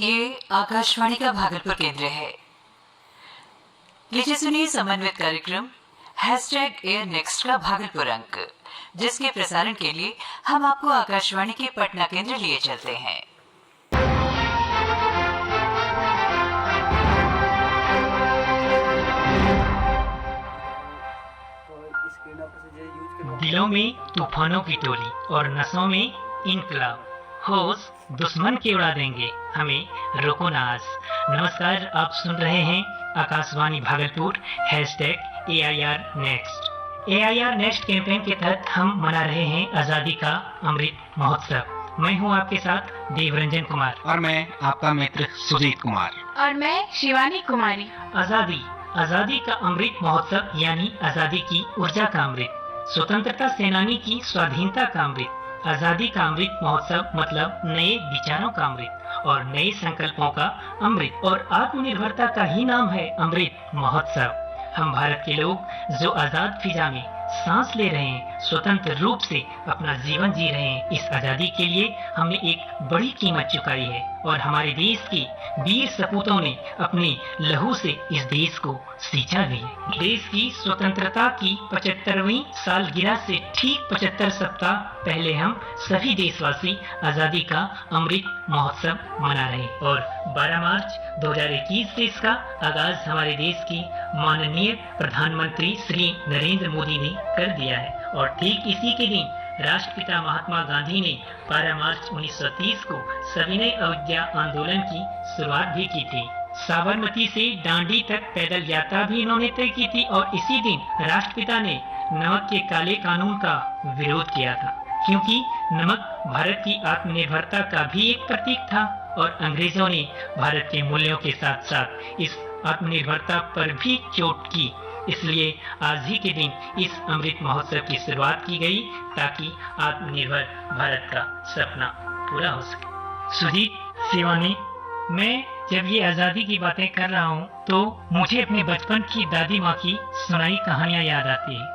ये आकाशवाणी का भागलपुर केंद्र है। लीजिए सुनिए समन्वित कार्यक्रम #एयर नेक्स्ट का भागलपुर अंक, जिसके प्रसारण के लिए हम आपको आकाशवाणी के पटना केंद्र लिए चलते हैं। दिलों में तूफानों की टोली और नसों में इनकलाब, होश दुश्मन के उड़ा देंगे, हमें रोको ना आज। नमस्कार, आप सुन रहे हैं Akashvani Bhagalpur #AIR next. AIR next campaign के तहत हम मना रहे हैं आज़ादी का अमृत महोत्सव। मैं हूं आपके साथ देवरंजन कुमार और मैं आपका मित्र सुजीत कुमार और मैं शिवानी कुमारी। आज़ादी का अमृत महोत्सव यानी आज़ादी की ऊर्जा का अमृत, स्वतंत्रता सेनानी की स्वाधीनता का अमृत। आज़ादी का अमृत महोत्सव मतलब नए विचारों का अमृत और नए संकल्पों का अमृत, और आत्मनिर्भरता का ही नाम है अमृत महोत्सव। हम भारत के लोग जो आज़ाद फिजा में सांस ले रहे हैं, स्वतंत्र रूप से अपना जीवन जी रहे हैं, इस आज़ादी के लिए हमने एक बड़ी कीमत चुकाई है और हमारे देश के वीर सपूतों ने अपने लहू से इस देश को सींचा भी है। देश की स्वतंत्रता की 75वीं सालगिरह से ठीक 75 सप्ताह पहले हम सभी देशवासी आज़ादी का अमृत महोत्सव मना रहे हैं और 12 मार्च 2021 से इसका आगाज हमारे देश की माननीय प्रधानमंत्री श्री नरेंद्र मोदी ने कर दिया है। और ठीक इसी के दिन राष्ट्रपिता महात्मा गांधी ने 12 मार्च 1930 को सविनय अवज्ञा आंदोलन की शुरुआत भी की थी। साबरमती से दांडी तक पैदल यात्रा भी इन्होंने तय की थी और इसी दिन राष्ट्रपिता ने नमक के काले कानून का विरोध किया था, क्योंकि नमक भारत की आत्मनिर्भरता का भी एक प्रतीक था और अंग्रेजों ने भारत के मूल्यों के साथ साथ इस आत्मनिर्भरता पर भी चोट की। इसलिए आज ही के दिन इस अमृत महोत्सव की शुरुआत की गई ताकि आत्मनिर्भर भारत का सपना पूरा हो सके। सुजीत, शिवानी, मैं जब ये आज़ादी की बातें कर रहा हूँ तो मुझे अपने बचपन की दादी माँ की सुनाई कहानियाँ याद आती है।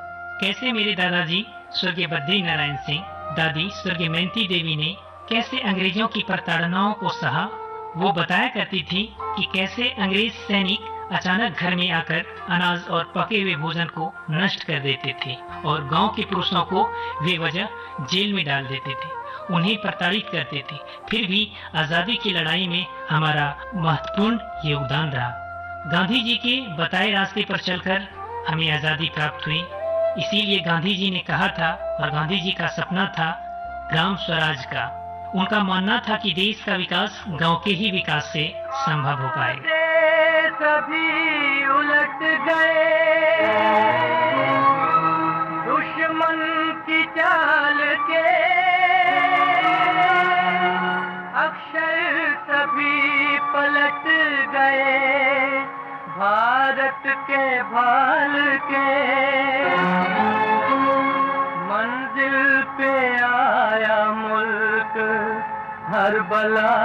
कैसे मेरे दादाजी स्वर्गीय बद्री नारायण सिंह, दादी स्वर्गीय मैंती देवी ने कैसे अंग्रेजों की प्रताड़नाओं को सहा। वो बताया करती थी कि कैसे अंग्रेज सैनिक अचानक घर में आकर अनाज और पके हुए भोजन को नष्ट कर देते थे और गांव के पुरुषों को बेवजह जेल में डाल देते थे, उन्हें प्रताड़ित करते थे। फिर भी आज़ादी की लड़ाई में हमारा महत्वपूर्ण योगदान रहा। गांधी जी के बताए रास्ते पर चलकर हमें आज़ादी प्राप्त हुई। इसीलिए गांधी जी ने कहा था, और गांधी जी का सपना था ग्राम स्वराज का। उनका मानना था कि देश का विकास गांव के ही विकास से संभव हो पाएगा। सभी उलट गए दुश्मन की चाल के, अक्षर सभी पलट गए भारत के भाल के। मंजिल पे आया मुल्क हर बला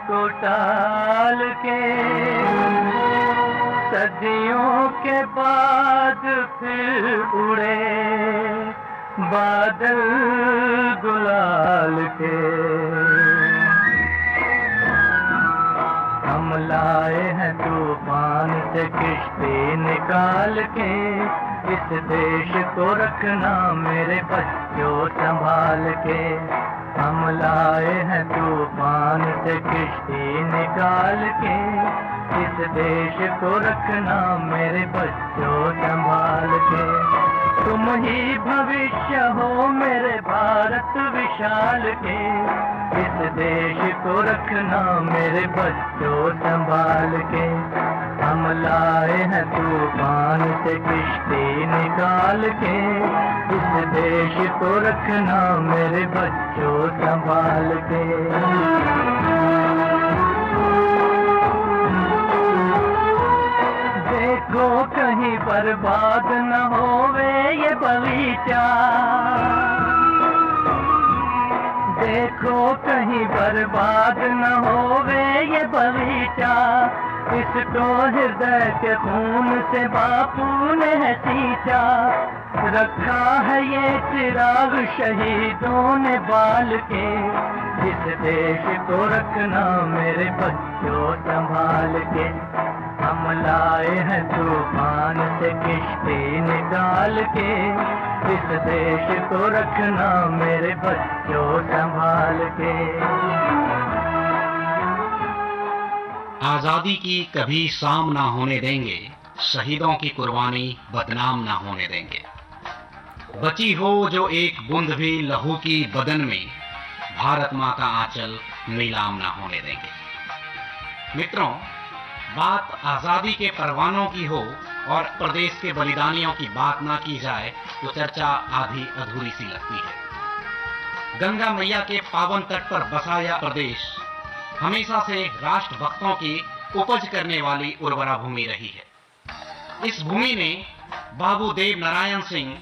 को टाल के, सदियों के बाद फिर उड़े बादल गुलाल के। हम लाए हैं तूफान से किश्ती निकाल के, इस देश को रखना मेरे बच्चों संभाल के। हम लाए हैं तूफान से किश्ती निकाल के, इस देश को रखना मेरे बच्चों संभाल के। तुम ही भविष्य हो मेरे भारत विशाल के, इस देश को रखना मेरे बच्चों संभाल के। हम लाए हैं तूफान से किश्ती निकाल के, इस देश को रखना मेरे बच्चों संभाल के। देखो कहीं बर्बाद न होवे ये बगीचा, देखो कहीं बर्बाद न होवे ये बगीचा। इसको हृदय के खून से बापू ने है सींचा, रखा है ये चिराग शहीदों ने बाल के। इस देश को रखना मेरे बच्चों संभाल के। हम लाए हैं तूफान से किश्ती निकाल के, इस देश को रखना मेरे बच्चों संभाल के। आजादी की कभी शाम ना होने देंगे, शहीदों की कुर्बानी बदनाम ना होने देंगे। बची हो जो एक बूंद भी लहू की बदन में, भारत माँ का आंचल नीलाम ना होने देंगे। मित्रों, बात आजादी के परवानों की हो और प्रदेश के बलिदानियों की बात ना की जाए तो चर्चा आधी अधूरी सी लगती है। गंगा मैया के पावन तट पर बसा यह प्रदेश हमेशा से राष्ट्रभक्तों की उपज करने वाली उर्वरा भूमि रही है। इस भूमि ने बाबू देव नारायण सिंह,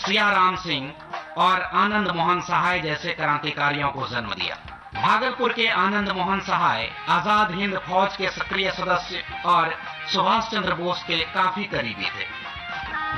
सियाराम सिंह और आनंद मोहन सहाय जैसे क्रांतिकारियों को जन्म दिया। भागलपुर के आनंद मोहन सहाय आजाद हिंद फौज के सक्रिय सदस्य और सुभाष चंद्र बोस के काफी करीबी थे।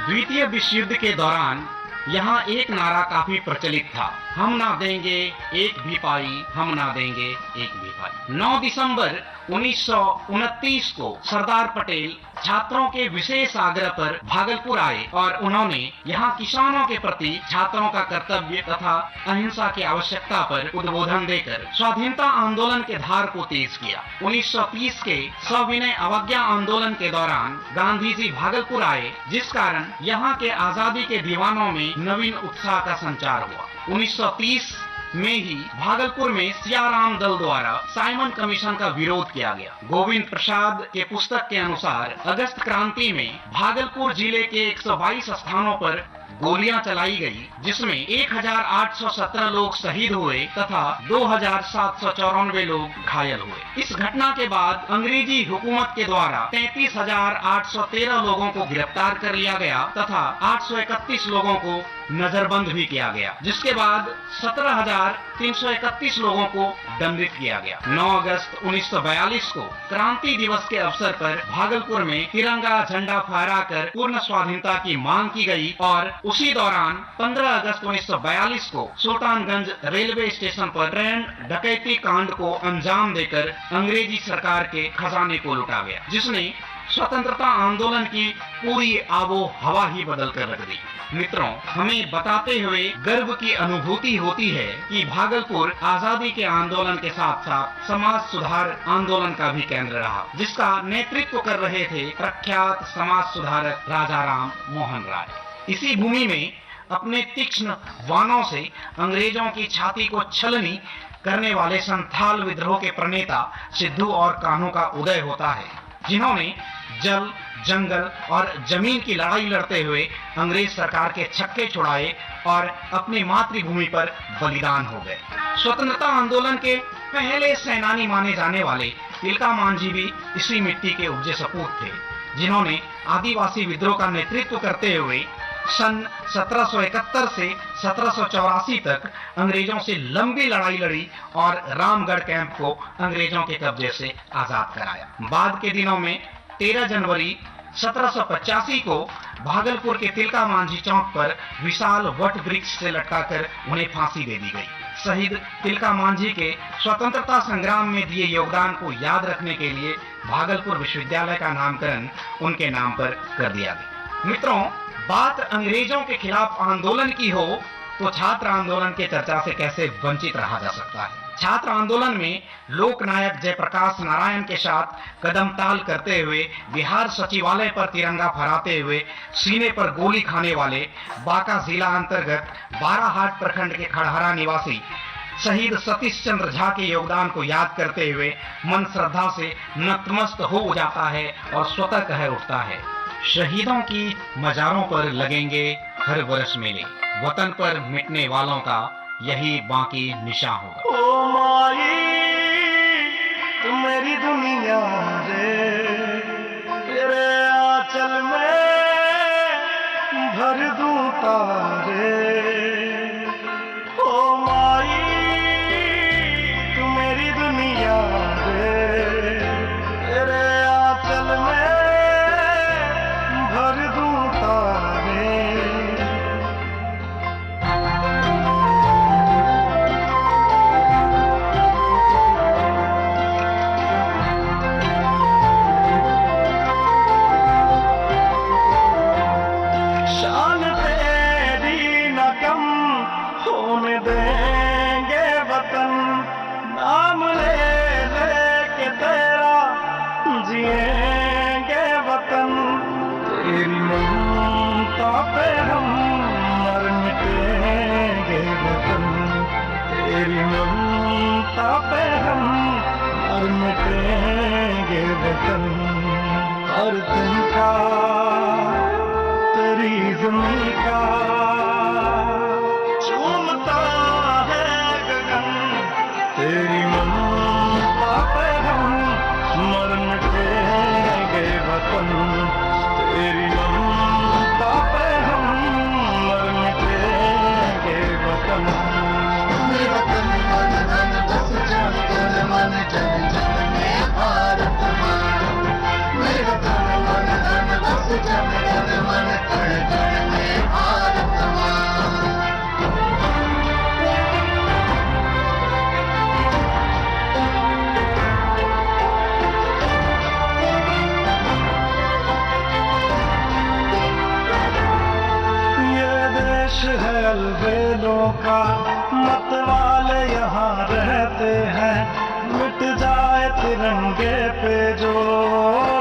द्वितीय विश्व युद्ध के दौरान यहाँ एक नारा काफी प्रचलित था, हम ना देंगे एक भी पाई, हम ना देंगे एक भी पाई। 9 दिसंबर 1929 को सरदार पटेल छात्रों के विशेष आग्रह पर भागलपुर आए और उन्होंने यहाँ किसानों के प्रति छात्रों का कर्तव्य तथा अहिंसा की आवश्यकता पर उद्बोधन देकर स्वाधीनता आंदोलन के धार को तेज किया। 1930 के सविनय अवज्ञा आंदोलन के दौरान गांधी जी भागलपुर आए, जिस कारण यहाँ के आजादी के दीवानों में नवीन उत्साह का संचार हुआ। 1930 में ही भागलपुर में सियाराम दल द्वारा साइमन कमीशन का विरोध किया गया। गोविंद प्रसाद के पुस्तक के अनुसार अगस्त क्रांति में भागलपुर जिले के 122 स्थानों पर गोलियां चलाई गई, जिसमें 1817 लोग शहीद हुए तथा 2794 लोग घायल हुए। इस घटना के बाद अंग्रेजी हुकूमत के द्वारा 33,813 लोगों को गिरफ्तार कर लिया गया तथा 831 लोगों को नजरबंद भी किया गया, जिसके बाद 17,331 लोगों को दंडित किया गया। 9 अगस्त 1942 को क्रांति दिवस के अवसर पर भागलपुर में तिरंगा झंडा फहराकर पूर्ण स्वाधीनता की मांग की गई और उसी दौरान 15 अगस्त 1942 को सुल्तानगंज रेलवे स्टेशन पर ट्रेन डकैती कांड को अंजाम देकर अंग्रेजी सरकार के खजाने को लुटा गया, जिसने स्वतंत्रता आंदोलन की पूरी आबो हवा ही बदल कर रख दी। मित्रों, हमें बताते हुए गर्व की अनुभूति होती है कि भागलपुर आजादी के आंदोलन के साथ साथ समाज सुधार आंदोलन का भी केंद्र रहा, जिसका नेतृत्व कर रहे थे प्रख्यात समाज सुधारक राजा राम मोहन राय। इसी भूमि में अपने तीक्ष्ण वाणों से अंग्रेजों की छाती को छलनी करने वाले संथाल विद्रोह के प्रणेता सिद्धू और कान्हू का उदय होता है, जिन्होंने जल, जंगल और जमीन की लड़ाई लड़ते हुए अंग्रेज सरकार के छक्के छुड़ाए और अपनी मातृभूमि पर बलिदान हो गए। स्वतंत्रता आंदोलन के पहले सेनानी माने जाने वाले तिलका मांझी भी इसी मिट्टी के उपजे सपूत थे, जिन्होंने आदिवासी विद्रोह का नेतृत्व करते हुए सन 1771 से 1784 तक अंग्रेजों से लंबी लड़ाई लड़ी और रामगढ़ कैंप को अंग्रेजों के कब्जे से आजाद कराया। बाद के दिनों में 13 जनवरी 1785 को भागलपुर के तिलका मांझी चौक पर विशाल वट वृक्ष से लटकाकर उन्हें फांसी दे दी गई। शहीद तिलका मांझी के स्वतंत्रता संग्राम में दिए योगदान को याद रखने के लिए भागलपुर विश्वविद्यालय का नामकरण उनके नाम पर कर दिया गया। मित्रों, बात अंग्रेजों के खिलाफ आंदोलन की हो तो छात्र आंदोलन के चर्चा से कैसे वंचित रहा जा सकता है। छात्र आंदोलन में लोकनायक जयप्रकाश नारायण के साथ कदम ताल करते हुए बिहार सचिवालय पर तिरंगा फहराते हुए सीने पर गोली खाने वाले बांका जिला अंतर्गत बाराहाट प्रखंड के खड़हरा निवासी शहीद सतीश चंद्र झा के योगदान को याद करते हुए मन श्रद्धा से नतमस्त हो जाता है और स्वतः कह उठता है, शहीदों की मजारों पर लगेंगे हर वर्ष मेले, वतन पर मिटने वालों का यही बाकी निशान होगा। ओ माई तू मेरी दुनिया रे, तेरे आंचल में भर दूं तारे। ओ माई तू मेरी दुनिया रे, तेरे आंचल में भर दूं तारे। मिटेंगे वतन और तिनका तेरी ज़मीं का झूमता है गगन तेरी ममता पे हम मर मिटेंगे वतन तेरी ममता पे हम मर मिटेंगे वतन वतन मन धन बस जन तन मन जन जन में भारत माँ मेरा तन मन धन बस जन तन मन कण कण में भारत माँ है अलबेलों का मतवाले यहाँ रहते हैं मिट जाए तिरंगे पे जो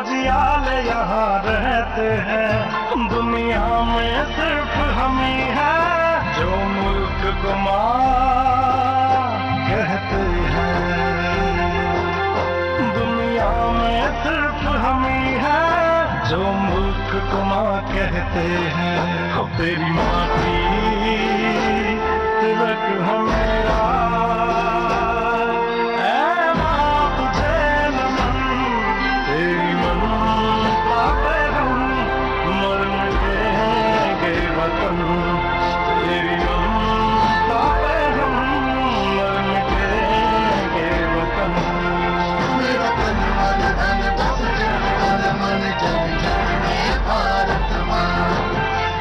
जियाले यहाँ रहते हैं दुनिया में सिर्फ हम ही हैं जो मुल्क को माँ कहते हैं दुनिया में सिर्फ हम ही हैं जो मुल्क को माँ कहते हैं तेरी माटी तिलक हमेरा ऐ माँ तुझे नमन तेरी ममता पे हम मर मिटेंगे वतन तेरी ममता पे हम मर मिटेंगे वतन मेरा तन मन धन बस जन तन मन जन जन में भारत माँ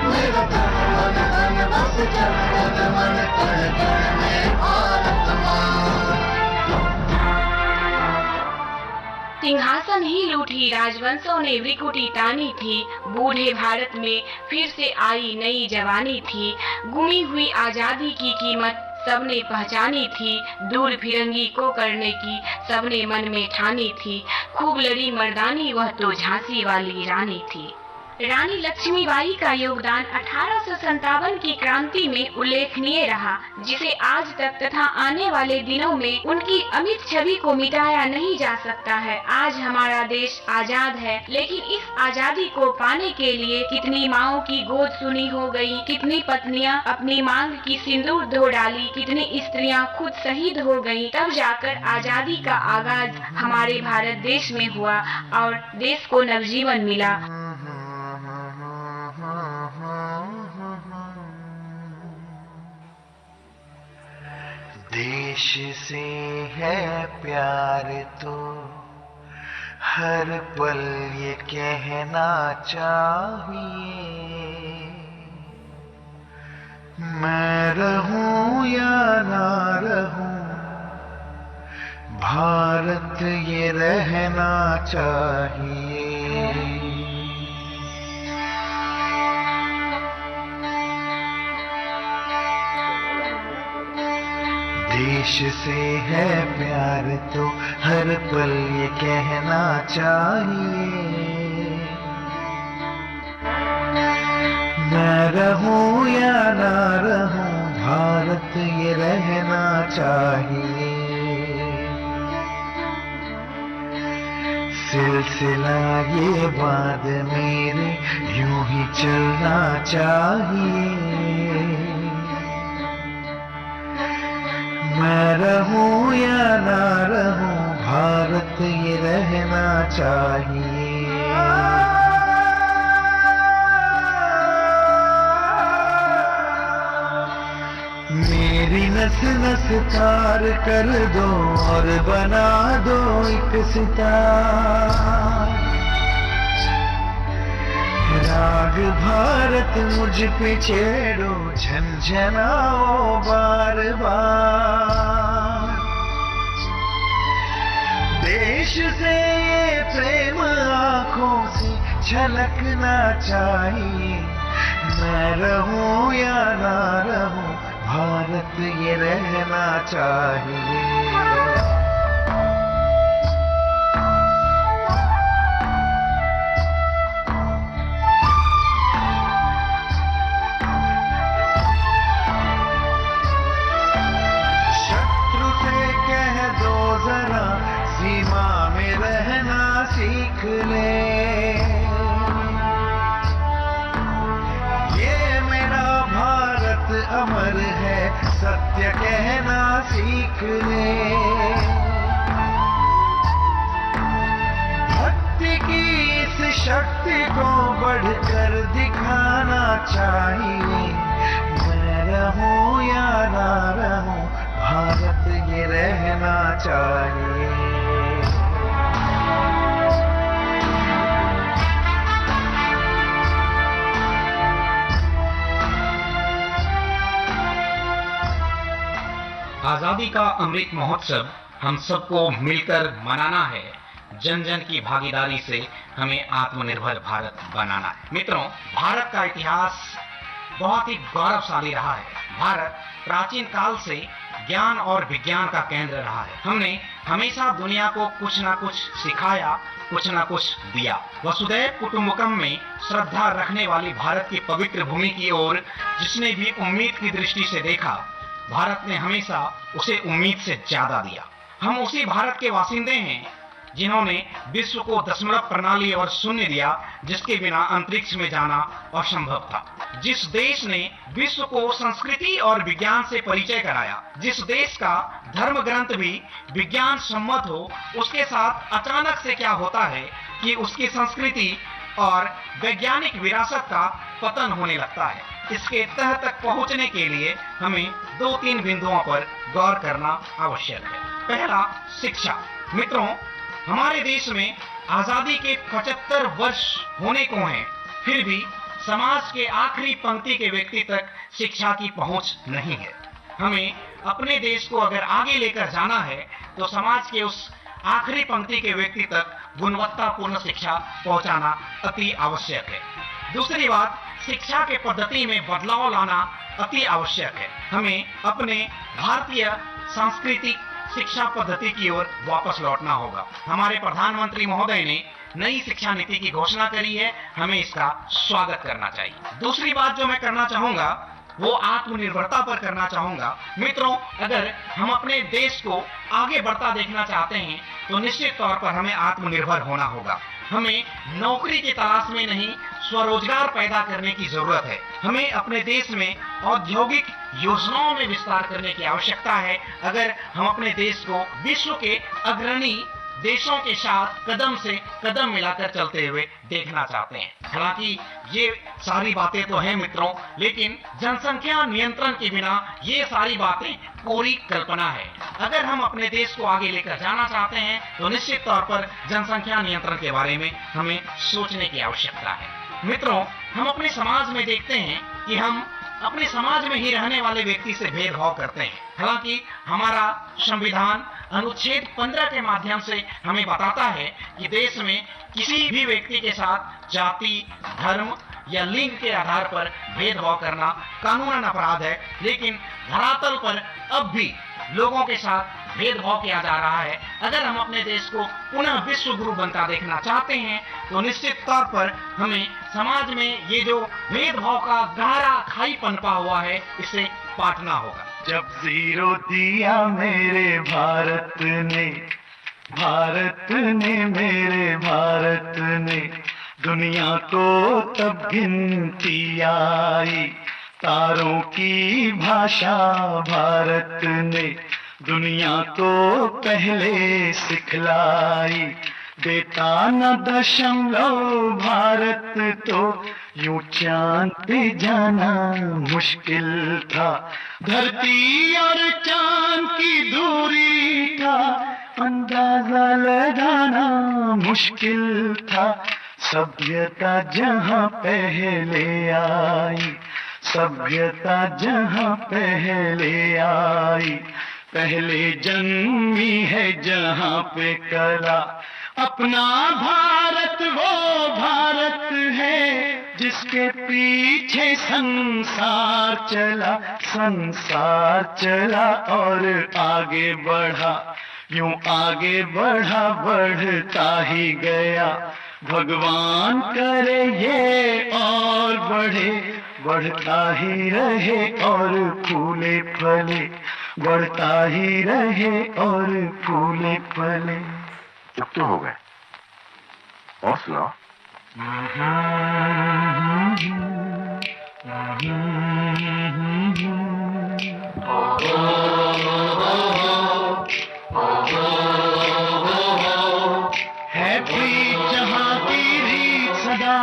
मेरा तन मन धन बस जन तन मन कण कण में भारत माँ सिंहासन ही लूटी राजवंशों ने विकुटी तानी थी बूढ़े भारत में फिर से आई नई जवानी थी गुमी हुई आजादी की कीमत सबने पहचानी थी दूर फिरंगी को करने की सबने मन में ठानी थी खूब लड़ी मर्दानी वह तो झांसी वाली रानी थी रानी लक्ष्मीबाई का योगदान 1857 की क्रांति में उल्लेखनीय रहा जिसे आज तक तथा आने वाले दिनों में उनकी अमिट छवि को मिटाया नहीं जा सकता है। आज हमारा देश आजाद है लेकिन इस आजादी को पाने के लिए कितनी माओं की गोद सुनी हो गई, कितनी पत्नियां अपनी मांग की सिंदूर धो डाली, कितनी स्त्रियां खुद शहीद हो गयी, तब जाकर आजादी का आगाज हमारे भारत देश में हुआ और देश को नवजीवन मिला। देश से है प्यार तो हर पल ये कहना चाहिए मैं रहूं या ना रहूं भारत ये रहना चाहिए देश से है प्यार तो हर पल ये कहना चाहिए मैं रहूं या ना रहूं भारत ये रहना चाहिए सिलसिला ये बात मेरे यूं ही चलना चाहिए मैं रहूं या ना रहूं भारत ये रहना चाहिए मेरी नस नस तार कर दो और बना दो एक सितार राग भारत मुझ पे छेड़ो झंझनाओ बार बार देश से ये प्रेम आँखों से झलकना चाहिए मैं रहूं या ना रहूं भारत ये रहना चाहिए सीमा में रहना सीख ले। ये मेरा भारत अमर है, सत्य कहना सीख ले। भक्ति की इस शक्ति को बढ़कर दिखाना चाहिए। मैं रहूं या ना रहूं, भारत ये रहना चाहिए। आजादी का अमृत महोत्सव हम सबको मिलकर मनाना है। जन जन की भागीदारी से हमें आत्मनिर्भर भारत बनाना है। मित्रों, भारत का इतिहास बहुत ही गौरवशाली रहा है। भारत प्राचीन काल से ज्ञान और विज्ञान का केंद्र रहा है। हमने हमेशा दुनिया को कुछ ना कुछ सिखाया, कुछ ना कुछ दिया। वसुधैव कुटुंबकम में श्रद्धा रखने वाली भारत की पवित्र भूमि की ओर जिसने भी उम्मीद की दृष्टि से देखा, भारत ने हमेशा उसे उम्मीद से ज्यादा दिया। हम उसी भारत के वासिंदे हैं जिन्होंने विश्व को दशमलव प्रणाली और शून्य दिया, जिसके बिना अंतरिक्ष में जाना असंभव था। जिस देश ने विश्व को संस्कृति और विज्ञान से परिचय कराया, जिस देश का धर्म ग्रंथ भी विज्ञान सम्मत हो, उसके साथ अचानक से क्या होता है कि उसकी संस्कृति और वैज्ञानिक विरासत का पतन होने लगता है। इसके तह तक पहुंचने के लिए हमें 2-3 बिंदुओं पर गौर करना आवश्यक है। पहला, शिक्षा। मित्रों, हमारे देश में आजादी के 75 वर्ष होने को हैं, फिर भी समाज के आखिरी पंक्ति के व्यक्ति तक शिक्षा की पहुंच नहीं है। हमें अपने देश को अगर आगे लेकर जाना है तो समाज के उस आखिरी पंक्ति के व्यक्ति तक गुणवत्तापूर्ण शिक्षा पहुंचाना अति आवश्यक है। दूसरी बात, शिक्षा के पद्धति में बदलाव लाना अति आवश्यक है। हमें अपने भारतीय सांस्कृतिक शिक्षा पद्धति की ओर वापस लौटना होगा। हमारे प्रधानमंत्री महोदय ने नई शिक्षा नीति की घोषणा करी है, हमें इसका स्वागत करना चाहिए। दूसरी बात जो मैं करना चाहूंगा वो आत्मनिर्भरता पर करना चाहूंगा। मित्रों, अगर हम अपने देश को आगे बढ़ता देखना चाहते हैं तो निश्चित तौर पर हमें आत्मनिर्भर होना होगा। हमें नौकरी की तलाश में नहीं, स्वरोजगार पैदा करने की जरूरत है। हमें अपने देश में औद्योगिक योजनाओं में विस्तार करने की आवश्यकता है अगर हम अपने देश को विश्व के अग्रणी देशों के साथ कदम से कदम मिलाकर चलते हुए देखना चाहते हैं। हालांकि ये सारी बातें तो हैं मित्रों, लेकिन जनसंख्या नियंत्रण के बिना ये सारी बातें पूरी कल्पना है। अगर हम अपने देश को आगे लेकर जाना चाहते हैं तो निश्चित तौर पर जनसंख्या नियंत्रण के बारे में हमें सोचने की आवश्यकता है। मित्रों, हम अपने समाज में देखते हैं कि हम अपने समाज में ही रहने वाले व्यक्ति से भेदभाव करते हैं। हालांकि हमारा संविधान अनुच्छेद 15 के माध्यम से हमें बताता है कि देश में किसी भी व्यक्ति के साथ जाति, धर्म या लिंग के आधार पर भेदभाव करना कानूनन अपराध है, लेकिन धरातल पर अब भी लोगों के साथ भेदभाव किया जा रहा है। अगर हम अपने देश को पुनः विश्व गुरु बनता देखना चाहते हैं तो निश्चित तौर पर हमें समाज में ये जो भेदभाव का गहरा खाई पनपा हुआ है, इसे पाटना होगा। जब जीरो दिया मेरे भारत ने, मेरे भारत ने, दुनिया को तब गिनती आई। तारों की भाषा भारत ने दुनिया को पहले सिखलाई। देता न दशमलव भारत तो यूं चांद पे जाना मुश्किल था। धरती और चांद की दूरी का अंदाजा लगाना मुश्किल था। सभ्यता जहां पहले आई, सभ्यता जहां पहले आई, पहले जन्मी है जहां पे कला। अपना भारत वो भारत है जिसके पीछे संसार चला, संसार चला और आगे बढ़ा। यूं आगे बढ़ा, बढ़ता ही गया। भगवान करे ये और बढ़े, बढ़ता ही रहे और फूले फले, बढ़ता ही रहे और फूले फले। चुप क्यों हो गए? और सुनाओ। है प्रीत जहां की रीत सदा,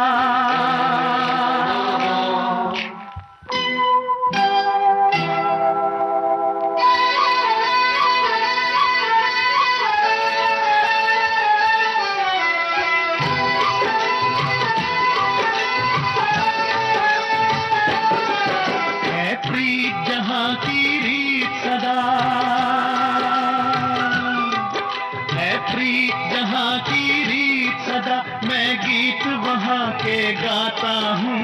है प्रीत जहां की रीत सदा, है प्रीत जहां की रीत सदा, मैं गीत वहां के गाता हूँ,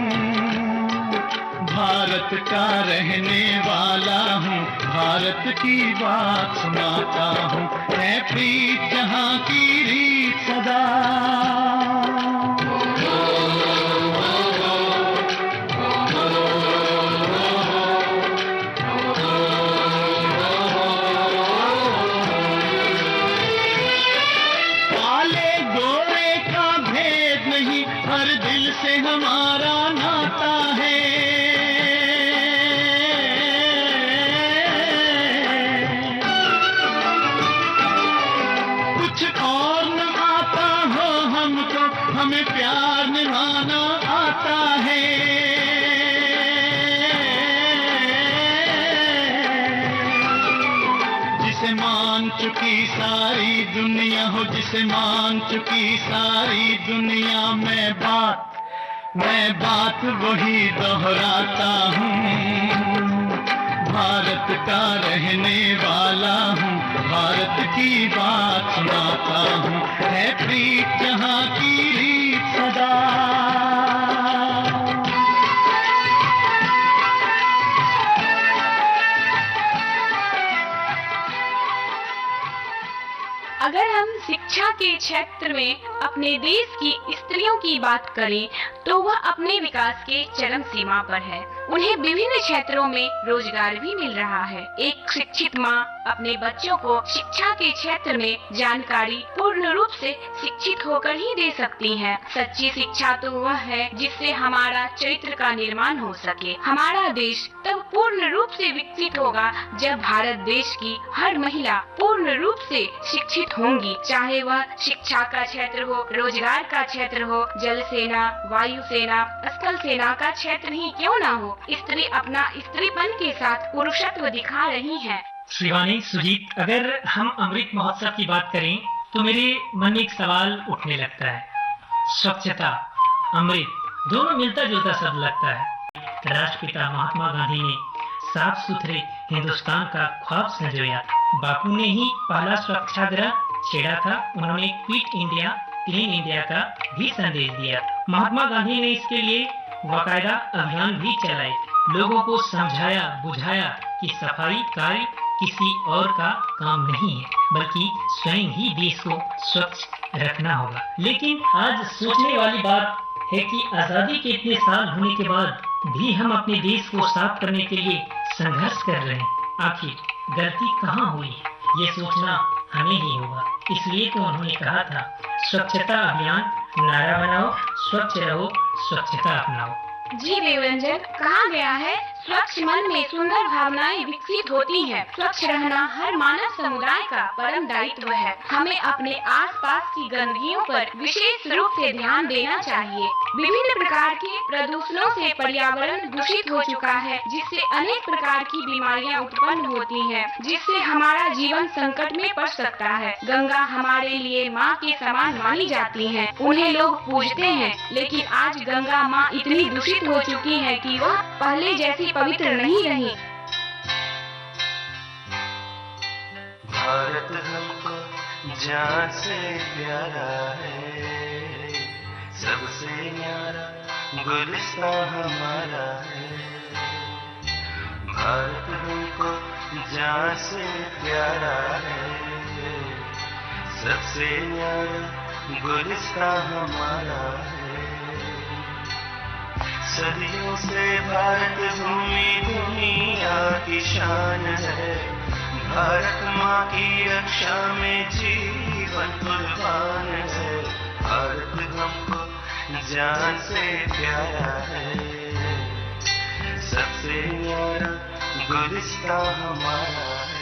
भारत का रहने वाला हूँ, भारत की बात सुनाता हूँ, है प्रीत जहां की रीत सदा। काले गोरे का भेद नहीं, हर दिल से हमारा नाता है, कुछ और न आता हो हमको, हमें प्यार निभाना आता है, जिसे मान चुकी सारी दुनिया हो, जिसे मान चुकी सारी दुनिया, मैं बात वही दोहराता हूँ, भारत का रहने वाला हूँ, भारत की बात सुनाता हूँ, है प्रीत जहां की रीत सदा। अगर हम शिक्षा के क्षेत्र में अपने देश की स्त्रियों की बात करें तो वह अपने विकास के चरम सीमा पर है। उन्हें विभिन्न क्षेत्रों में रोजगार भी मिल रहा है। एक शिक्षित माँ अपने बच्चों को शिक्षा के क्षेत्र में जानकारी पूर्ण रूप से शिक्षित होकर ही दे सकती है। सच्ची शिक्षा तो वह है जिससे हमारा चरित्र का निर्माण हो सके। हमारा देश तब पूर्ण रूप से विकसित होगा जब भारत देश की हर महिला पूर्ण रूप से शिक्षित होंगी, चाहे वह शिक्षा का क्षेत्र हो, रोजगार का क्षेत्र हो, जल सेना, वायु सेना, स्थल सेना का क्षेत्र ही क्यों न हो। स्त्री अपना स्त्रीपन के साथ पुरुषत्व दिखा रही है। शिवानी, सुजीत, अगर हम अमृत महोत्सव की बात करें तो मेरे मन में एक सवाल उठने लगता है। स्वच्छता, अमृत दोनों मिलता जुलता शब्द लगता है। राष्ट्रपिता महात्मा गांधी ने साफ सुथरे हिंदुस्तान का ख्वाब संजोया। बापू ने ही पहला स्वच्छाग्रह छेड़ा था। उन्होंने क्विट इंडिया, क्लीन इंडिया का भी संदेश दिया। महात्मा गांधी ने इसके लिए बाकायदा अभियान भी चलाए, लोगों को समझाया बुझाया कि सफाई कार्य किसी और का काम नहीं है, बल्कि स्वयं ही देश को स्वच्छ रखना होगा। लेकिन आज सोचने वाली बात है कि आजादी के इतने साल होने के बाद भी हम अपने देश को साफ करने के लिए संघर्ष कर रहे हैं। आखिर गलती कहाँ हुई, ये सोचना हमें ही होगा। इसलिए तो उन्होंने कहा था, स्वच्छता अभियान नारा बनाओ, स्वच्छ रहो, स्वच्छता अपनाओ। जी देवरंजन, कहा गया है स्वच्छ मन में सुंदर भावनाएं विकसित होती हैं। स्वच्छ रहना हर मानव समुदाय का परम दायित्व है। हमें अपने आसपास की गंदगियों पर विशेष रूप से ध्यान देना चाहिए। विभिन्न प्रकार के प्रदूषणों से पर्यावरण दूषित हो चुका है, जिससे अनेक प्रकार की बीमारियां उत्पन्न होती हैं, जिससे हमारा जीवन संकट में पड़ सकता है। गंगा हमारे लिए माँ के समान मानी जाती है, उन्हें लोग पूजते हैं, लेकिन आज गंगा माँ इतनी दूषित हो चुकी है कि वह पहले जैसी पवित्र नहीं रही। भारत हमको जान से प्यारा है, सबसे न्यारा गुलिस्तान हमारा है। भारत हमको जान से प्यारा है, सबसे न्यारा गुलिस्तान हमारा है। सदियों से भारत भूमि दुनिया की शान है, भारत माँ की रक्षा में जी जीवन कुर्बान है, भारत हमको जान से प्यारा है, सबसे न्यारा गुलिस्ता हमारा है।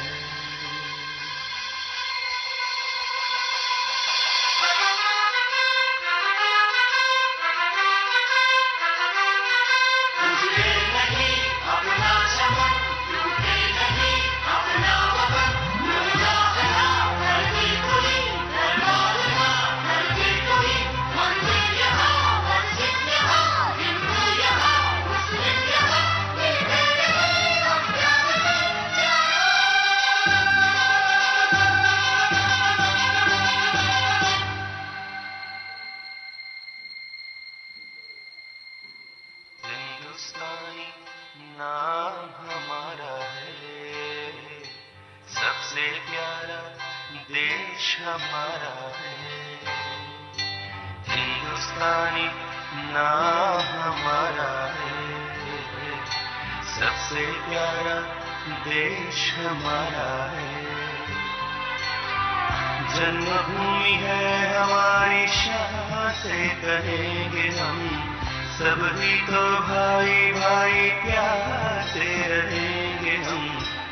हिंदुस्तानी नाम हमारा है, सबसे प्यारा देश हमारा है, हिंदुस्तानी नाम हमारा है, सबसे प्यारा देश हमारा है, जन्मभूमि है हमारी शान से कहेंगे हम, सभी तो भाई भाई प्यार से रहेंगे हम,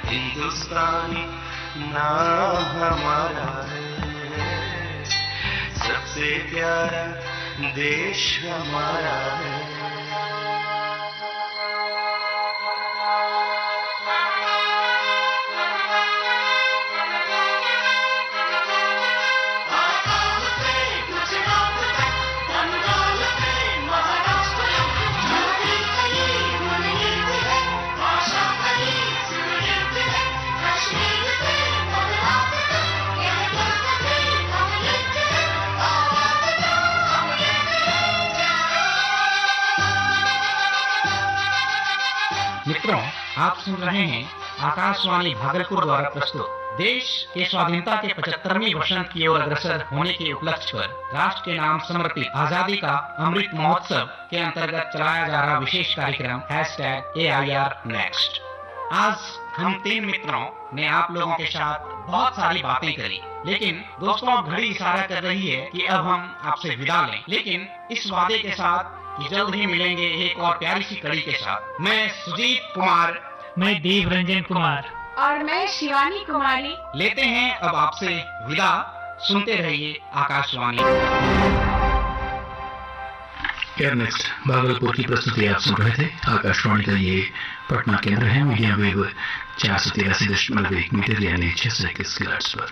हिंदुस्तानी नाम हमारा है, सबसे प्यारा देश हमारा है। मित्रों, आप सुन रहे हैं आकाशवाणी भागलपुर द्वारा प्रस्तुत देश के स्वाधीनता के 75वीं वर्षगांठ की ओर अग्रसर होने के उपलक्ष्य पर राष्ट्र के नाम समर्पित आजादी का अमृत महोत्सव के अंतर्गत चलाया जा रहा विशेष कार्यक्रम #AIRNext। आज हम 3 मित्रों ने आप लोगों के साथ बहुत सारी बातें करी, लेकिन दोस्तों अब घड़ी इशारा कर रही है कि अब हम आपसे विदा लें, लेकिन इस वादे के साथ कि जल्द ही मिलेंगे एक और प्यारी सी कड़ी के साथ। मैं सुजीत कुमार, मैं देव रंजन कुमार और मैं शिवानी कुमारी लेते हैं अब आपसे विदा। सुनते रहिए आकाशवाणी। एयरनेक्स्ट भागलपुर की प्रस्तुति आप सुन रहे थे। आकाशवाणी का ये पटना केंद्र है। मीडियम वेव 483.1 मीटर यानी 621 किलोहर्ट्ज पर।